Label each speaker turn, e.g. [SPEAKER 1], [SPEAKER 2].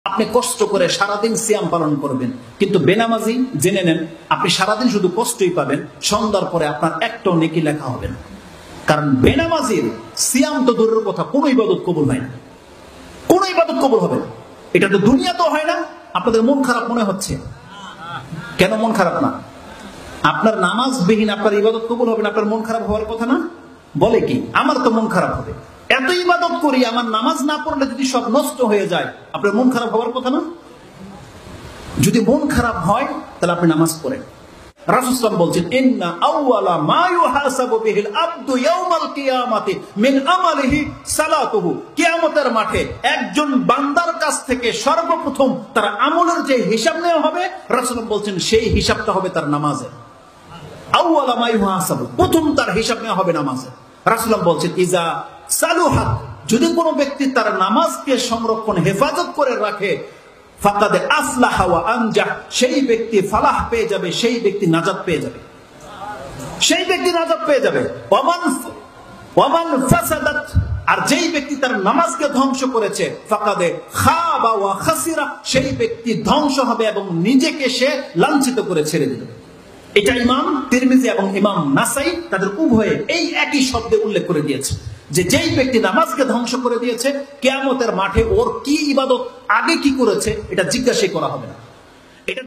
[SPEAKER 1] আপনি কষ্ট করে সারাদিন সিয়াম পালন করবেন, কিন্তু বেনামাজি জেনে নেন আপনি সারাদিন শুধু কষ্টই পাবেন, সন্ধ্যার পরে আপনার একটাও নেকি লেখা হবে না। কারণ বেনামাজির সিয়াম তো দূরের কথা, কোনো ইবাদত কবুল হয় না, কোনো ইবাদত কবুল হবে না। এটা তো দুনিয়া তো হয় না। আপনাদের মন খারাপ মনে হচ্ছে কেন? মন খারাপ না, আপনার নামাজ বিহীন আপনার ইবাদত কবুল হবে না, আপনার মন খারাপ হওয়ার কথা না? বলে কি আমার তো মন খারাপ হবে, এত ইবাদত করি, আমার নামাজ না পড়লে যদি সব নষ্ট হয়ে যায়, আপনার মন খারাপ হওয়ার কথা না? যদি মন খারাপ হয় তাহলে আপনি নামাজ পড়েন। রাসূল সাল্লাল্লাহু আলাইহি ওয়াসাল্লাম বলছেন, ইন্না আউওয়ালা মা ইউহাসাবু বিহিল আবদু ইয়াউমাল কিয়ামাতি মিন আমালিহি সালাতুহু। কিয়ামতের মাঠে একজন বান্দার কাছ থেকে সর্বপ্রথম তার আমলের যে হিসাব নেওয়া হবে, রাসূল বলছেন সেই হিসাবটা হবে তার নামাজের। আউওয়ালা মা ইউহাসাবু, প্রথম তার হিসাব নেওয়া হবে নামাজের। রাসূল বলছেন, ইজা সালুহাত, যদি কোনো ব্যক্তি তার নামাজকে সংরক্ষণ হেফাজত করে রাখে, ফাকাদে আফলাহা ওয়া আনজাহ, সেই ব্যক্তি ফালাহ পেয়ে যাবে, সেই ব্যক্তি নাজাত পেয়ে যাবে, সেই ব্যক্তি নাজাত পেয়ে যাবে। ওয়ামান ফাসাদাত, আর যেই ব্যক্তি তার নামাজকে ধ্বংস করেছে, ফাকাদে খাবা ওয়া খাসিরা, সেই ব্যক্তি ধ্বংস হবে এবং নিজেকে সে লাঞ্ছিত করে ছেড়ে দিবে। এটা ইমাম তিরমিজি এবং ইমাম নাসাই তাদের উভয়ে এই একই শব্দে উল্লেখ করে দিয়েছে যে যেই ব্যক্তি নামাজকে ধ্বংস করে দিয়েছে, কিয়ামতের মাঠে ওর কি ইবাদত আগে কি করেছে এটা জিজ্ঞাসা করা হবে না। এটা